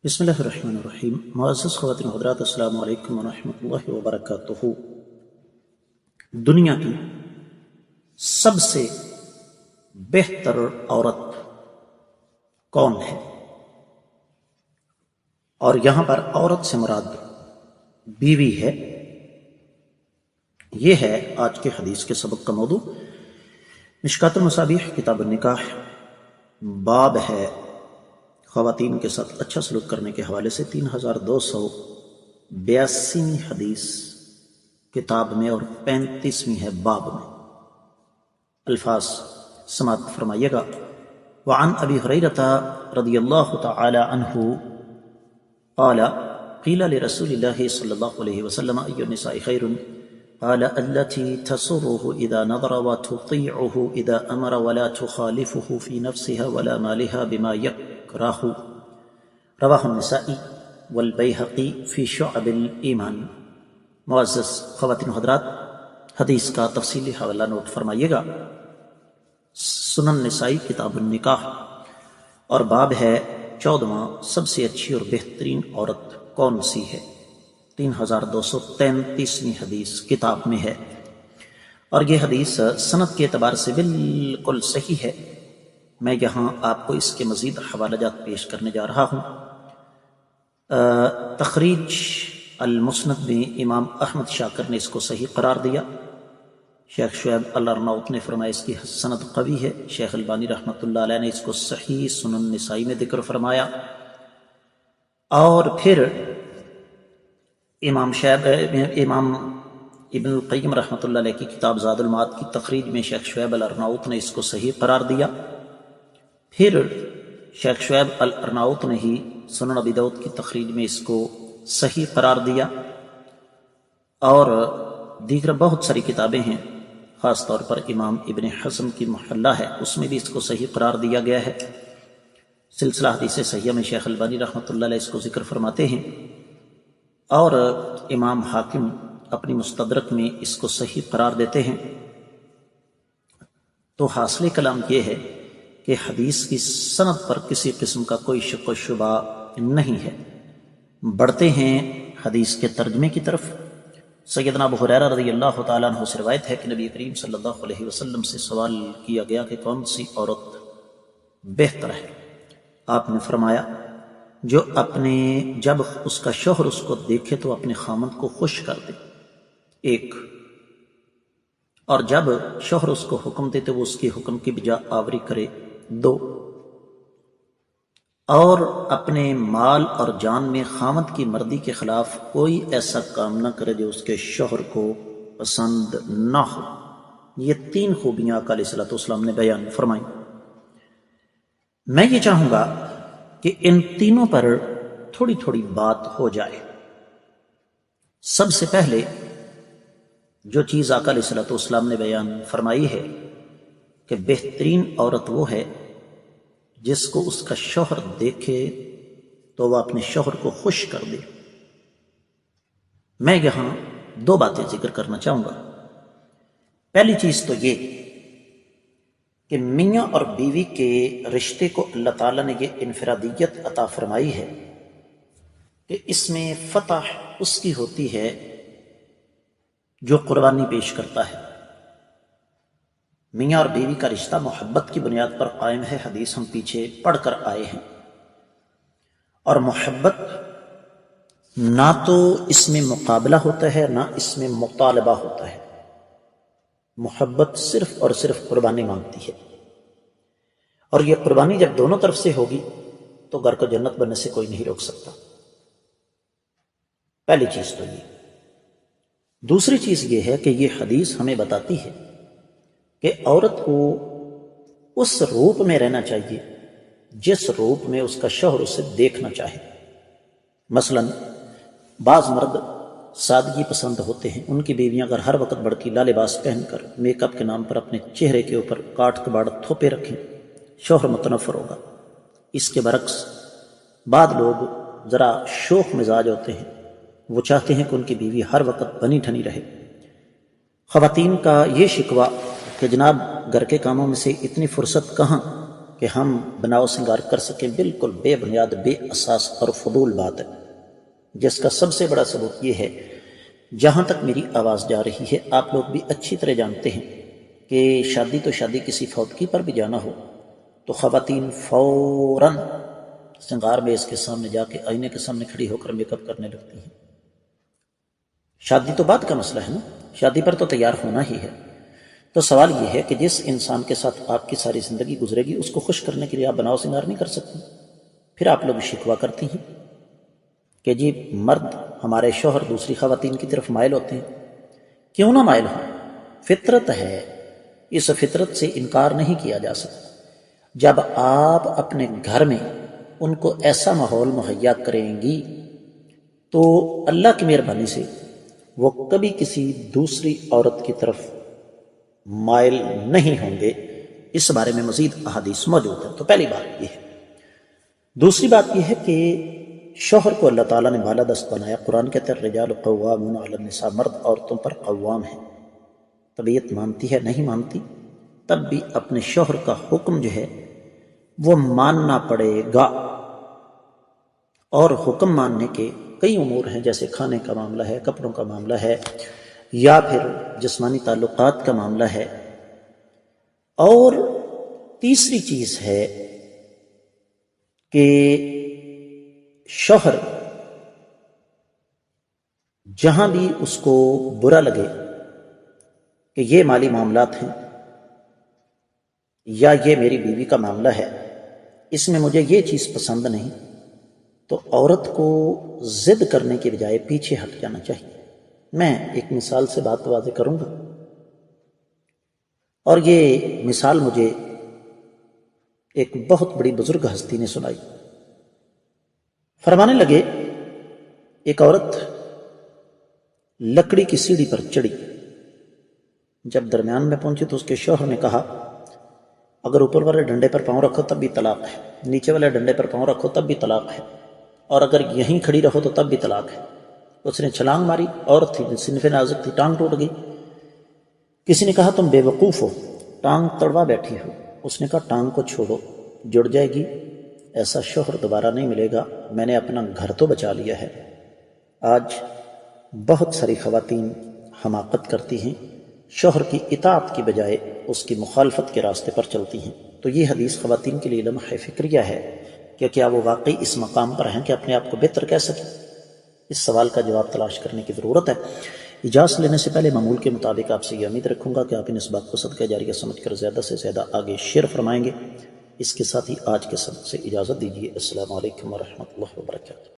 بسم اللہ الرحمن الرحیم۔ معزز خواتین و حضرات، السلام علیکم ورحمۃ اللہ وبرکاتہ۔ دنیا کی سب سے بہتر عورت کون ہے؟ اور یہاں پر عورت سے مراد بیوی ہے۔ یہ ہے آج کے حدیث کے سبق کا موضوع۔ مشکات المصابیح کتاب النکاح، باب ہے خواتین کے ساتھ اچھا سلوک کرنے کے حوالے سے 3282 حدیث کتاب میں اور 35ویں ہے باب میں۔ الفاظ سماعت فرمائیے گا۔ وعن ابی ہریرہ رضی اللہ تعالی عنہ قال قیل لرسول اللہ صلی اللہ علیہ وسلم ای النساء خیر قال التي تسره اذا نظر وتطيعه اذا امر ولا تخالفه في نفسها ولا مالها بما راہ رواہ النسائی والبیہقی فی شعب الایمان۔ معزز خواتین و حضرات، حدیث کا تفصیلی حوالہ نوٹ فرمائیے گا۔ سنن نسائی کتاب النکاح اور باب ہے 14واں، سب سے اچھی اور بہترین عورت کون سی ہے؟ 3233ویں حدیث کتاب میں ہے، اور یہ حدیث سند کے اعتبار سے بالکل صحیح ہے۔ میں یہاں آپ کو اس کے مزید حوالہ جات پیش کرنے جا رہا ہوں۔ تخریج المسند میں امام احمد شاکر نے اس کو صحیح قرار دیا۔ شیخ شعیب الارناؤط نے فرمایا اس کی سند قوی ہے۔ شیخ البانی رحمۃ اللہ علیہ نے اس کو صحیح سنن نسائی میں ذکر فرمایا، اور پھر امام ابن القیم رحمۃ اللہ علیہ کی کتاب زاد المعاد کی تخریج میں شیخ شعیب الارناؤط نے اس کو صحیح قرار دیا۔ پھر شیخ شعیب الارناؤط نے ہی سنن ابی داؤد کی تخریج میں اس کو صحیح قرار دیا، اور دیگر بہت ساری کتابیں ہیں، خاص طور پر امام ابن حزم کی محلہ ہے، اس میں بھی اس کو صحیح قرار دیا گیا ہے۔ سلسلہ حدیث صحیحہ میں شیخ البانی رحمۃ اللہ علیہ اس کو ذکر فرماتے ہیں، اور امام حاکم اپنی مستدرک میں اس کو صحیح قرار دیتے ہیں۔ تو حاصل کلام یہ ہے کہ حدیث کی سند پر کسی قسم کا کوئی شک و شبہ نہیں ہے۔ بڑھتے ہیں حدیث کے ترجمے کی طرف۔ سیدنا ابو ہریرہ رضی اللہ تعالیٰ عنہ سے روایت ہے کہ نبی کریم صلی اللہ علیہ وسلم سے سوال کیا گیا کہ کون سی عورت بہتر ہے؟ آپ نے فرمایا جو جب اس کا شوہر اس کو دیکھے تو اپنے خامند کو خوش کر دے، ایک، اور جب شوہر اس کو حکم دے تو وہ اس کے حکم کی بجا آوری کرے، دو، اور اپنے مال اور جان میں خامند کی مرضی کے خلاف کوئی ایسا کام نہ کرے جو اس کے شوہر کو پسند نہ ہو۔ یہ 3 خوبیاں آقا علیہ الصلوۃ والسلام نے بیان فرمائیں۔ میں یہ چاہوں گا کہ ان تینوں پر تھوڑی تھوڑی بات ہو جائے۔ سب سے پہلے جو چیز آقا علیہ الصلوۃ والسلام نے بیان فرمائی ہے کہ بہترین عورت وہ ہے جس کو اس کا شوہر دیکھے تو وہ اپنے شوہر کو خوش کر دے۔ میں یہاں 2 باتیں ذکر کرنا چاہوں گا۔ پہلی چیز تو یہ کہ میاں اور بیوی کے رشتے کو اللہ تعالیٰ نے یہ انفرادیت عطا فرمائی ہے کہ اس میں فتح اس کی ہوتی ہے جو قربانی پیش کرتا ہے۔ میاں اور بیوی کا رشتہ محبت کی بنیاد پر قائم ہے، حدیث ہم پیچھے پڑھ کر آئے ہیں، اور محبت نہ تو اس میں مقابلہ ہوتا ہے نہ اس میں مطالبہ ہوتا ہے۔ محبت صرف اور صرف قربانی مانگتی ہے، اور یہ قربانی جب دونوں طرف سے ہوگی تو گھر کو جنت بننے سے کوئی نہیں روک سکتا۔ پہلی چیز تو یہ۔ دوسری چیز یہ ہے کہ یہ حدیث ہمیں بتاتی ہے کہ عورت کو اس روپ میں رہنا چاہیے جس روپ میں اس کا شوہر اسے دیکھنا چاہے۔ مثلا بعض مرد سادگی پسند ہوتے ہیں، ان کی بیویاں اگر ہر وقت بڑکیلا لباس پہن کر میک اپ کے نام پر اپنے چہرے کے اوپر کاٹ کباڑ تھوپے رکھیں، شوہر متنفر ہوگا۔ اس کے برعکس بعض لوگ ذرا شوخ مزاج ہوتے ہیں، وہ چاہتے ہیں کہ ان کی بیوی ہر وقت بنی ٹھنی رہے۔ خواتین کا یہ شکوہ کہ جناب گھر کے کاموں میں سے اتنی فرصت کہاں کہ ہم بناؤ سنگار کر سکیں بالکل بے بنیاد، بے اساس اور فضول بات ہے، جس کا سب سے بڑا ثبوت یہ ہے، جہاں تک میری آواز جا رہی ہے آپ لوگ بھی اچھی طرح جانتے ہیں کہ شادی تو شادی کسی فوتگی پر بھی جانا ہو تو خواتین فوراً سنگار میز کے سامنے جا کے آئینے کے سامنے کھڑی ہو کر میک اپ کرنے لگتی ہیں۔ شادی تو بعد کا مسئلہ ہے نا، شادی پر تو تیار ہونا ہی ہے۔ تو سوال یہ ہے کہ جس انسان کے ساتھ آپ کی ساری زندگی گزرے گی اس کو خوش کرنے کے لیے آپ بناؤ سنگار نہیں کر سکتے؟ پھر آپ لوگ شکوہ کرتی ہیں کہ جی مرد ہمارے شوہر دوسری خواتین کی طرف مائل ہوتے ہیں۔ کیوں نہ مائل ہوں، فطرت ہے، اس فطرت سے انکار نہیں کیا جا سکتا۔ جب آپ اپنے گھر میں ان کو ایسا ماحول مہیا کریں گی تو اللہ کی مہربانی سے وہ کبھی کسی دوسری عورت کی طرف مائل نہیں ہوں گے۔ اس بارے میں مزید احادیث موجود ہے۔ تو پہلی بات یہ ہے۔ دوسری بات یہ ہے کہ شوہر کو اللہ تعالیٰ نے بالادست بنایا۔ قرآن کہتے ہیں الرجال قوامون علی النساء، مرد عورتوں پر قوام ہے۔ طبیعت مانتی ہے نہیں مانتی، تب بھی اپنے شوہر کا حکم جو ہے وہ ماننا پڑے گا۔ اور حکم ماننے کے کئی امور ہیں، جیسے کھانے کا معاملہ ہے، کپڑوں کا معاملہ ہے، یا پھر جسمانی تعلقات کا معاملہ ہے۔ اور تیسری چیز ہے کہ شوہر جہاں بھی اس کو برا لگے کہ یہ مالی معاملات ہیں یا یہ میری بیوی کا معاملہ ہے، اس میں مجھے یہ چیز پسند نہیں، تو عورت کو ضد کرنے کے بجائے پیچھے ہٹ جانا چاہیے۔ میں ایک مثال سے بات واضح کروں گا، اور یہ مثال مجھے ایک بہت بڑی بزرگ ہستی نے سنائی۔ فرمانے لگے ایک عورت لکڑی کی سیڑھی پر چڑھی، جب درمیان میں پہنچی تو اس کے شوہر نے کہا اگر اوپر والے ڈنڈے پر پاؤں رکھو تب بھی طلاق ہے، نیچے والے ڈنڈے پر پاؤں رکھو تب بھی طلاق ہے، اور اگر یہیں کھڑی رہو تو تب بھی طلاق ہے۔ اس نے چھلانگ ماری، عورت تھی، صنف نازک تھی، ٹانگ ٹوٹ گئی۔ کسی نے کہا تم بے وقوف ہو، ٹانگ تڑوا بیٹھی ہو۔ اس نے کہا ٹانگ کو چھوڑو، جڑ جائے گی، ایسا شوہر دوبارہ نہیں ملے گا، میں نے اپنا گھر تو بچا لیا ہے۔ آج بہت ساری خواتین حماقت کرتی ہیں، شوہر کی اطاعت کی بجائے اس کی مخالفت کے راستے پر چلتی ہیں۔ تو یہ حدیث خواتین کے لیے لمحہ فکریہ ہے کہ کیا وہ واقعی اس مقام پر ہیں کہ اپنے آپ کو بہتر کہہ سکیں؟ اس سوال کا جواب تلاش کرنے کی ضرورت ہے۔ اجازت لینے سے پہلے معمول کے مطابق آپ سے یہ امید رکھوں گا کہ آپ ان اس بات کو صدقہ جاریہ سمجھ کر زیادہ سے زیادہ آگے شیئر فرمائیں گے۔ اس کے ساتھ ہی آج کے سبق سے اجازت دیجیے۔ السلام علیکم ورحمۃ اللہ وبرکاتہ۔